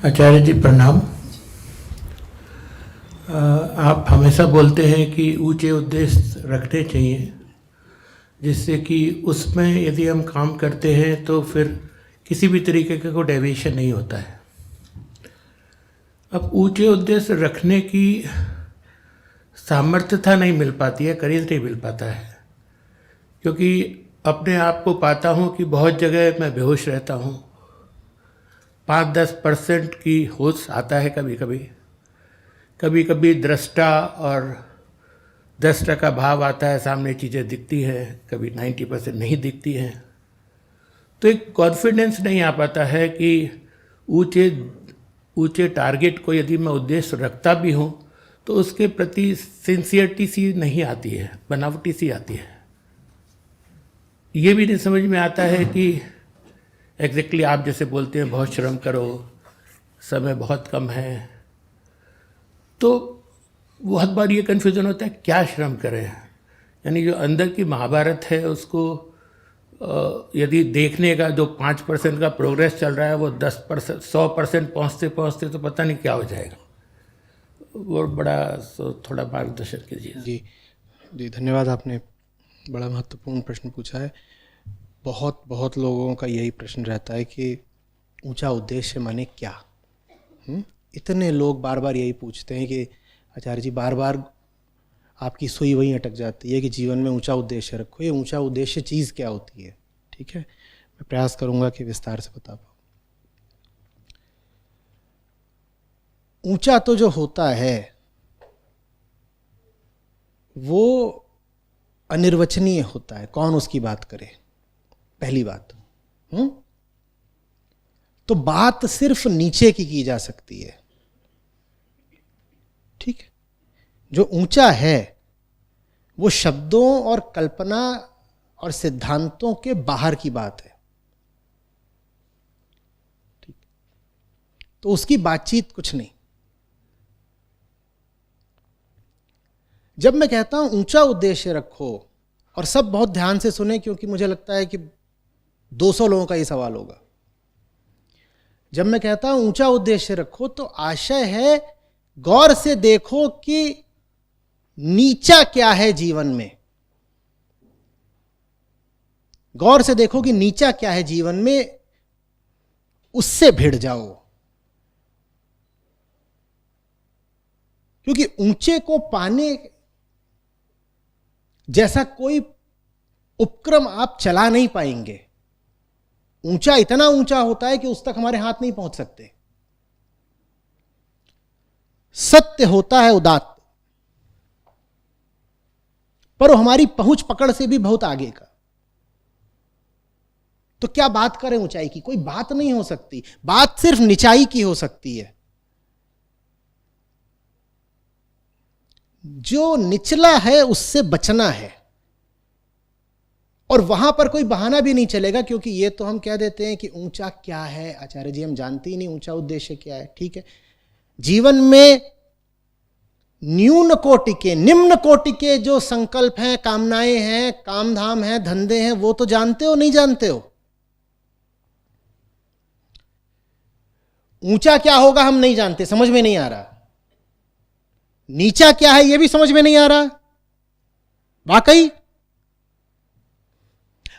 आचार्य जी प्रणाम। आप हमेशा बोलते हैं कि ऊंचे उद्देश्य रखने चाहिए, जिससे कि उसमें यदि हम काम करते हैं तो फिर किसी भी तरीके का कोई डेविएशन नहीं होता है। अब ऊंचे उद्देश्य रखने की सामर्थ्यता नहीं मिल पाती है, करीब नहीं मिल पाता है, क्योंकि अपने आप को पाता हूँ कि बहुत जगह मैं बेहोश रहता हूँ। 5-10% की होश आता है कभी कभी, कभी कभी दृष्टा और दृष्टा का भाव आता है, सामने चीज़ें दिखती हैं, कभी 90% नहीं दिखती हैं। तो एक कॉन्फिडेंस नहीं आ पाता है कि ऊंचे टारगेट को यदि मैं उद्देश्य रखता भी हूँ तो उसके प्रति सिंसियरिटी सी नहीं आती है, बनावटी सी आती है। ये भी नहीं समझ में आता है कि एग्जैक्टली आप जैसे बोलते हैं बहुत श्रम करो, समय बहुत कम है, तो बहुत बार ये कन्फ्यूज़न होता है क्या श्रम करें। यानी जो अंदर की महाभारत है उसको यदि देखने का जो 5% का प्रोग्रेस चल रहा है वो 10% 100% पहुँचते पहुँचते तो पता नहीं क्या हो जाएगा। वो बड़ा थोड़ा मार्गदर्शन कीजिए। जी धन्यवाद। आपने बड़ा महत्वपूर्ण प्रश्न पूछा है। बहुत लोगों का यही प्रश्न रहता है कि ऊंचा उद्देश्य माने क्या। इतने लोग बार बार यही पूछते हैं कि आचार्य जी बार बार आपकी सुई वहीं अटक जाती है कि जीवन में ऊंचा उद्देश्य रखो। ये ऊंचा उद्देश्य चीज़ क्या होती है? ठीक है, मैं प्रयास करूंगा कि विस्तार से बता पाऊँ। ऊंचा तो जो होता है वो अनिर्वचनीय होता है, कौन उसकी बात करे। पहली बात तो बात सिर्फ नीचे की जा सकती है। ठीक है, जो ऊंचा है वो शब्दों और कल्पना और सिद्धांतों के बाहर की बात है। ठीक, तो उसकी बातचीत कुछ नहीं। जब मैं कहता हूं ऊंचा उद्देश्य रखो, और सब बहुत ध्यान से सुने क्योंकि मुझे लगता है कि 200 लोगों का ये सवाल होगा। जब मैं कहता हूं ऊंचा उद्देश्य रखो तो आशय है गौर से देखो कि नीचा क्या है जीवन में। गौर से देखो कि नीचा क्या है जीवन में, उससे भिड़ जाओ। क्योंकि ऊंचे को पाने जैसा कोई उपक्रम आप चला नहीं पाएंगे। ऊंचा इतना ऊंचा होता है कि उस तक हमारे हाथ नहीं पहुंच सकते। सत्य होता है उदात्त, पर वो हमारी पहुंच पकड़ से भी बहुत आगे का। तो क्या बात करें ऊंचाई की? कोई बात नहीं हो सकती। बात सिर्फ निचाई की हो सकती है। जो निचला है उससे बचना है, और वहां पर कोई बहाना भी नहीं चलेगा, क्योंकि ये तो हम कह देते हैं कि ऊंचा क्या है आचार्य जी, हम जानते ही नहीं ऊंचा उद्देश्य क्या है। ठीक है, जीवन में न्यून कोटि के, निम्न कोटि के जो संकल्प हैं, कामनाएं हैं, कामधाम हैं, धंधे हैं, वो तो जानते हो नहीं जानते हो। ऊंचा क्या होगा हम नहीं जानते, समझ में नहीं आ रहा। नीचा क्या है ये भी समझ में नहीं आ रहा वाकई।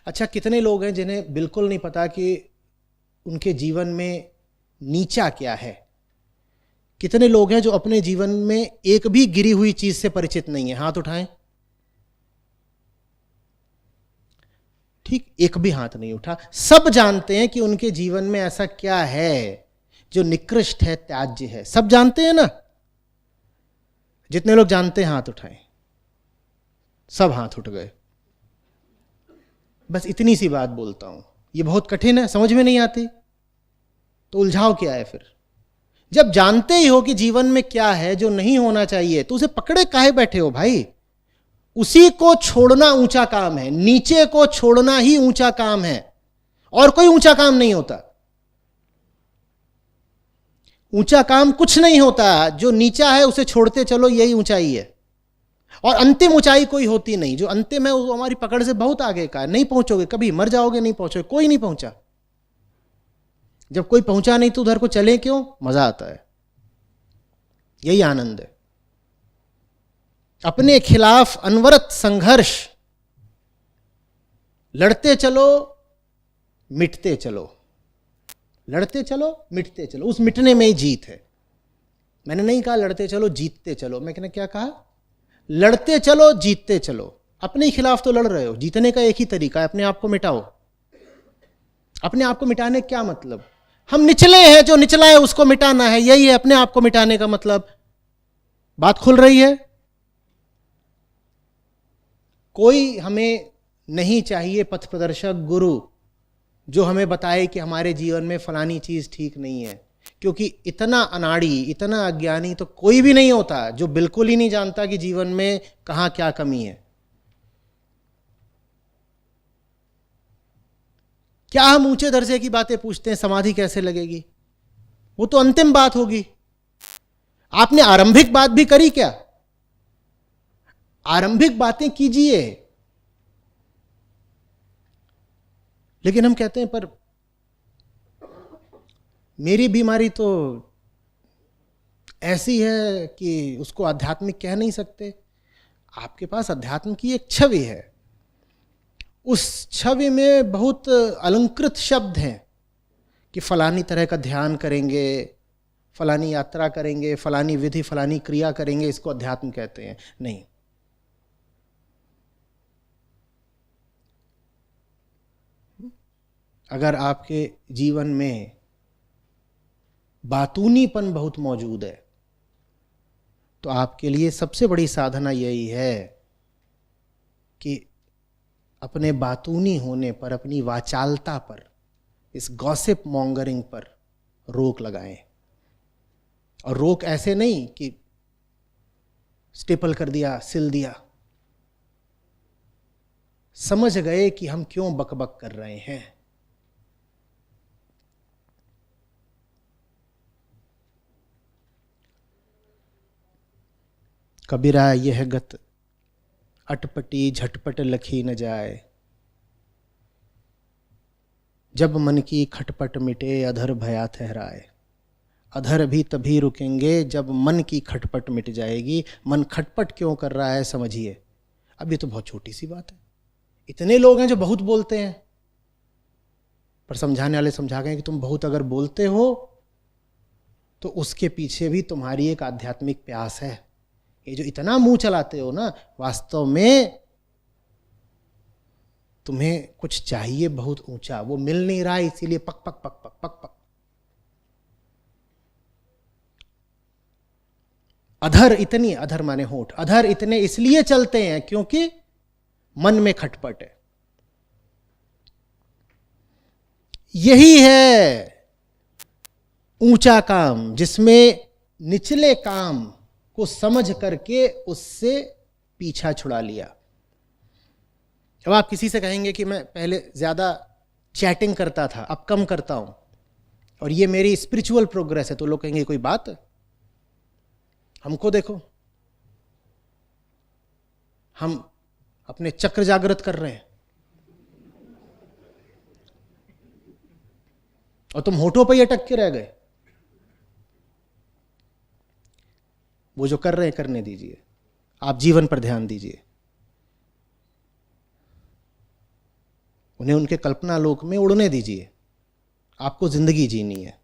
अच्छा, कितने लोग हैं जिन्हें बिल्कुल नहीं पता कि उनके जीवन में नीचा क्या है? कितने लोग हैं जो अपने जीवन में एक भी गिरी हुई चीज से परिचित नहीं है? हाथ उठाएं। ठीक, एक भी हाथ नहीं उठा। सब जानते हैं कि उनके जीवन में ऐसा क्या है जो निकृष्ट है, त्याज्य है। सब जानते हैं ना? जितने लोग जानते हैं हाथ उठाएं। सब हाथ उठ गए। बस इतनी सी बात बोलता हूं, ये बहुत कठिन है, समझ में नहीं आती, तो उलझाव क्या है फिर? जब जानते ही हो कि जीवन में क्या है जो नहीं होना चाहिए, तो उसे पकड़े काहे बैठे हो भाई? उसी को छोड़ना ऊंचा काम है। नीचे को छोड़ना ही ऊंचा काम है, और कोई ऊंचा काम नहीं होता। ऊंचा काम कुछ नहीं होता। जो नीचा है उसे छोड़ते चलो, यही ऊंचाई है। और अंतिम ऊंचाई कोई होती नहीं। जो अंतिम है वो हमारी पकड़ से बहुत आगे का है। नहीं पहुंचोगे, कभी मर जाओगे नहीं पहुंचोगे। कोई नहीं पहुंचा। जब कोई पहुंचा नहीं तो उधर को चले क्यों, मजा आता है, यही आनंद है। अपने खिलाफ अनवरत संघर्ष, लड़ते चलो मिटते चलो, लड़ते चलो मिटते चलो, उस मिटने में ही जीत है। मैंने नहीं कहा लड़ते चलो जीतते चलो, मैंने क्या कहा, लड़ते चलो जीतते चलो। अपने ही खिलाफ तो लड़ रहे हो, जीतने का एक ही तरीका है, अपने आप को मिटाओ। अपने आप को मिटाने क्या मतलब, हम निचले हैं, जो निचला है उसको मिटाना है, यही है अपने आप को मिटाने का मतलब। बात खुल रही है। कोई हमें नहीं चाहिए पथ प्रदर्शक गुरु जो हमें बताए कि हमारे जीवन में फलानी चीज ठीक नहीं है, क्योंकि इतना अनाड़ी, इतना अज्ञानी तो कोई भी नहीं होता जो बिल्कुल ही नहीं जानता कि जीवन में कहां क्या कमी है। क्या हम ऊंचे दर्जे की बातें पूछते हैं, समाधि कैसे लगेगी, वो तो अंतिम बात होगी। आपने आरंभिक बात भी करी क्या, आरंभिक बातें कीजिए। लेकिन हम कहते हैं पर मेरी बीमारी तो ऐसी है कि उसको आध्यात्मिक कह नहीं सकते। आपके पास अध्यात्म की एक छवि है, उस छवि में बहुत अलंकृत शब्द हैं कि फलानी तरह का ध्यान करेंगे, फलानी यात्रा करेंगे, फलानी विधि फलानी क्रिया करेंगे, इसको अध्यात्म कहते हैं। नहीं, अगर आपके जीवन में बातूनीपन बहुत मौजूद है तो आपके लिए सबसे बड़ी साधना यही है कि अपने बातूनी होने पर, अपनी वाचालता पर, इस गॉसिप मॉन्गरिंग पर रोक लगाएं। और रोक ऐसे नहीं कि स्टेपल कर दिया, सिल दिया। समझ गए कि हम क्यों बकबक कर रहे हैं। कबीरा यह गत अटपटी झटपट लखी न जाए, जब मन की खटपट मिटे अधर भया ठहराए। अधर भी तभी रुकेंगे जब मन की खटपट मिट जाएगी। मन खटपट क्यों कर रहा है समझिए। अब ये तो बहुत छोटी सी बात है। इतने लोग हैं जो बहुत बोलते हैं, पर समझाने वाले समझा गए कि तुम बहुत अगर बोलते हो तो उसके पीछे भी तुम्हारी एक आध्यात्मिक प्यास है। ये जो इतना मुंह चलाते हो ना, वास्तव में तुम्हें कुछ चाहिए बहुत ऊंचा, वो मिल नहीं रहा, इसीलिए पक पक पक पक पक पक। अधर इतनी, अधर माने होठ, अधर इतने इसलिए चलते हैं क्योंकि मन में खटपट है। यही है ऊंचा काम, जिसमें निचले काम को समझ करके उससे पीछा छुड़ा लिया। अब आप किसी से कहेंगे कि मैं पहले ज्यादा चैटिंग करता था, अब कम करता हूं, और ये मेरी स्पिरिचुअल प्रोग्रेस है, तो लोग कहेंगे कोई बात है। हमको देखो, हम अपने चक्र जागृत कर रहे हैं और तुम होठों पर ही अटक के रह गए। वो जो कर रहे हैं करने दीजिए, आप जीवन पर ध्यान दीजिए। उन्हें उनके कल्पना लोक में उड़ने दीजिए। आपको जिंदगी जीनी है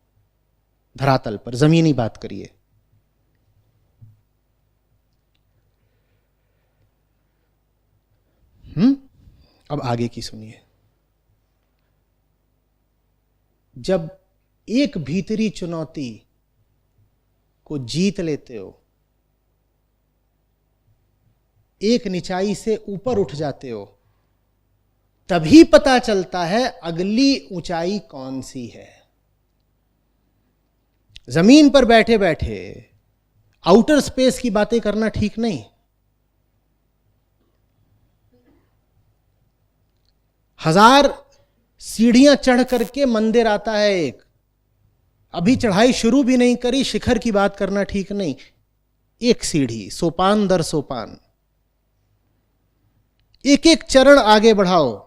धरातल पर, जमीनी बात करिए। अब आगे की सुनिए। जब एक भीतरी चुनौती को जीत लेते हो, एक निचाई से ऊपर उठ जाते हो, तभी पता चलता है अगली ऊंचाई कौन सी है। जमीन पर बैठे बैठे आउटर स्पेस की बातें करना ठीक नहीं। हजार सीढ़ियां चढ़ करके मंदिर आता है एक, अभी चढ़ाई शुरू भी नहीं करी, शिखर की बात करना ठीक नहीं। एक सीढ़ी, सोपान दर सोपान, एक एक चरण आगे बढ़ाओ।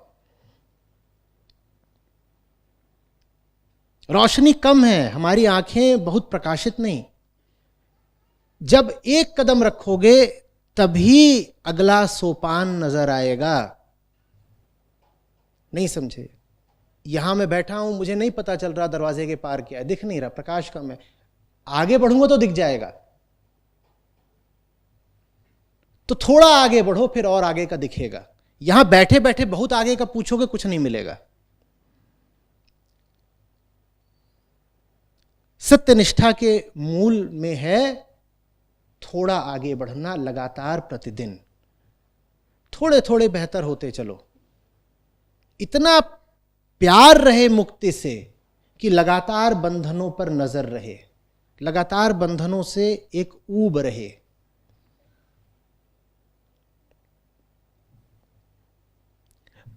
रोशनी कम है, हमारी आंखें बहुत प्रकाशित नहीं। जब एक कदम रखोगे तभी अगला सोपान नजर आएगा। नहीं समझे? यहां मैं बैठा हूं, मुझे नहीं पता चल रहा दरवाजे के पार क्या है, दिख नहीं रहा, प्रकाश कम है। आगे बढ़ूंगा तो दिख जाएगा। तो थोड़ा आगे बढ़ो, फिर और आगे का दिखेगा। यहां बैठे बैठे बहुत आगे का पूछोगे, कुछ नहीं मिलेगा। सत्यनिष्ठा के मूल में है थोड़ा आगे बढ़ना, लगातार प्रतिदिन थोड़े थोड़े बेहतर होते चलो। इतना प्यार रहे मुक्ति से कि लगातार बंधनों पर नजर रहे, लगातार बंधनों से एक ऊब रहे।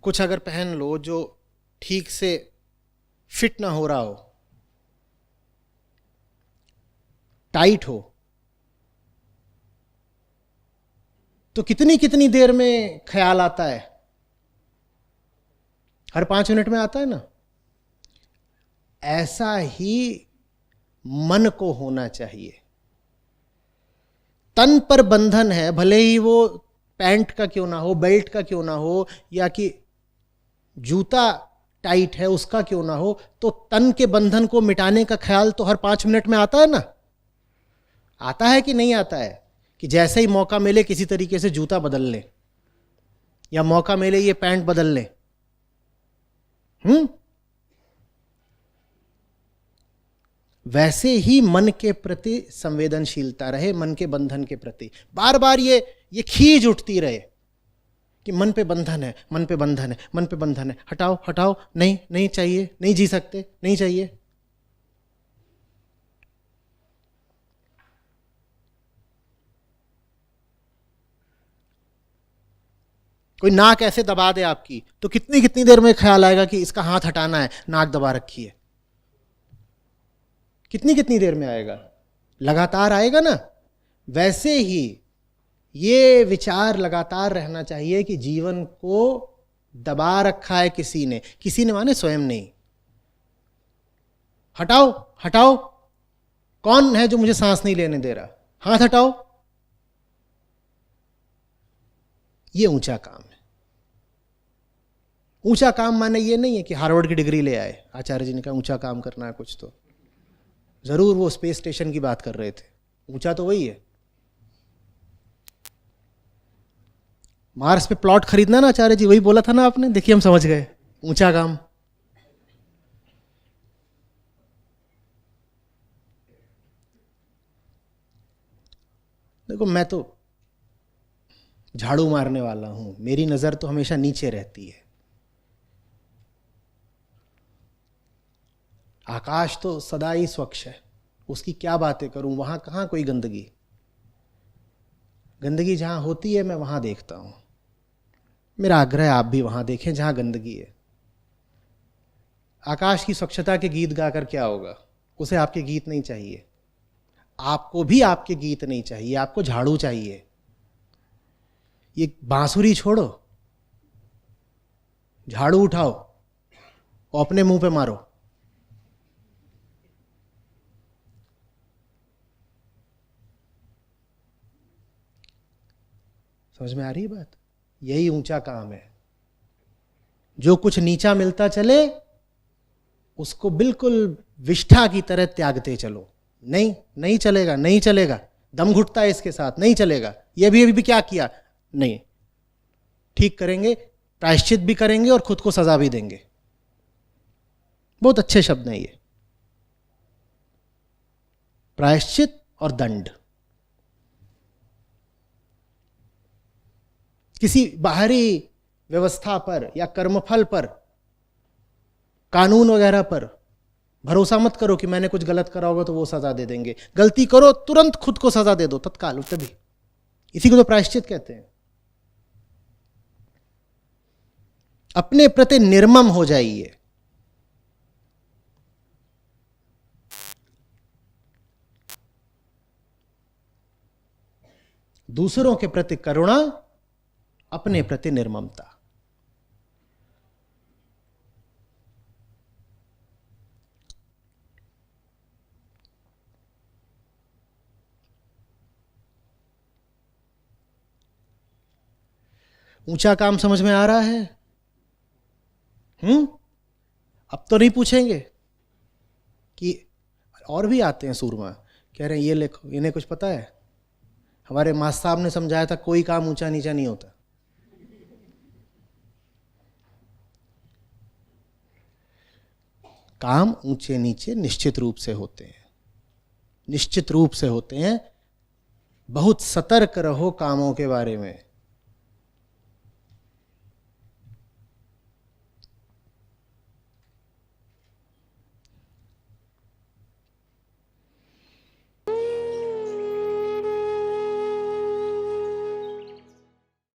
कुछ अगर पहन लो जो ठीक से फिट ना हो रहा हो, टाइट हो, तो कितनी कितनी देर में ख्याल आता है? हर 5 मिनट में आता है ना। ऐसा ही मन को होना चाहिए। तन पर बंधन है, भले ही वो पैंट का क्यों ना हो, बेल्ट का क्यों ना हो, या कि जूता टाइट है उसका क्यों ना हो, तो तन के बंधन को मिटाने का ख्याल तो हर 5 मिनट में आता है ना। आता है कि नहीं आता है? कि जैसे ही मौका मिले किसी तरीके से जूता बदल ले, या मौका मिले ये पैंट बदल ले। वैसे ही मन के प्रति संवेदनशीलता रहे, मन के बंधन के प्रति बार बार ये खींच उठती रहे कि मन पे बंधन है, मन पे बंधन है, मन पे बंधन है, हटाओ हटाओ, नहीं नहीं चाहिए, नहीं जी सकते, नहीं चाहिए। कोई नाक ऐसे दबा दे आपकी, तो कितनी कितनी देर में ख्याल आएगा कि इसका हाथ हटाना है, नाक दबा रखी है। कितनी कितनी देर में आएगा? लगातार आएगा ना। वैसे ही ये विचार लगातार रहना चाहिए कि जीवन को दबा रखा है किसी ने माने स्वयं नहीं। हटाओ हटाओ, कौन है जो मुझे सांस नहीं लेने दे रहा, हाथ हटाओ। ये ऊंचा काम है। ऊंचा काम माने ये नहीं है कि हार्वर्ड की डिग्री ले आए। आचार्य जी ने कहा ऊंचा काम करना है कुछ, तो जरूर वो स्पेस स्टेशन की बात कर रहे थे। ऊंचा तो वही है। मार्स पे प्लॉट खरीदना ना, आचार्य जी वही बोला था ना आपने, देखिए हम समझ गए, ऊंचा काम। देखो मैं तो झाड़ू मारने वाला हूं, मेरी नजर तो हमेशा नीचे रहती है। आकाश तो सदा ही स्वच्छ है, उसकी क्या बातें करूं, वहां कहां कोई गंदगी। गंदगी जहां होती है मैं वहां देखता हूं। मेरा आग्रह आप भी वहां देखें जहां गंदगी है। आकाश की स्वच्छता के गीत गाकर क्या होगा? उसे आपके गीत नहीं चाहिए, आपको भी आपके गीत नहीं चाहिए, आपको झाड़ू चाहिए। ये बांसुरी छोड़ो, झाड़ू उठाओ और अपने मुंह पे मारो। समझ में आ रही है बात? यही ऊंचा काम है। जो कुछ नीचा मिलता चले उसको बिल्कुल विष्ठा की तरह त्यागते चलो। नहीं नहीं चलेगा, नहीं चलेगा, दम घुटता है इसके साथ, नहीं चलेगा। ये भी क्या किया? नहीं, ठीक करेंगे, प्रायश्चित भी करेंगे और खुद को सजा भी देंगे। बहुत अच्छे शब्द हैं ये, प्रायश्चित और दंड। किसी बाहरी व्यवस्था पर या कर्मफल पर, कानून वगैरह पर भरोसा मत करो कि मैंने कुछ गलत करा होगा तो वो सजा दे देंगे। गलती करो तुरंत खुद को सजा दे दो, तत्काल, तभी। इसी को तो प्रायश्चित कहते हैं। अपने प्रति निर्मम हो जाइए। दूसरों के प्रति करुणा, अपने प्रति निर्ममता। ऊंचा काम समझ में आ रहा है? अब तो नहीं पूछेंगे कि और भी आते हैं सूरमा, कह रहे हैं ये लिखो, इन्हें कुछ पता है? हमारे मास्टर साहब ने समझाया था कोई काम ऊंचा नीचा नहीं होता। काम ऊंचे नीचे निश्चित रूप से होते हैं, निश्चित रूप से होते हैं। बहुत सतर्क रहो कामों के बारे में।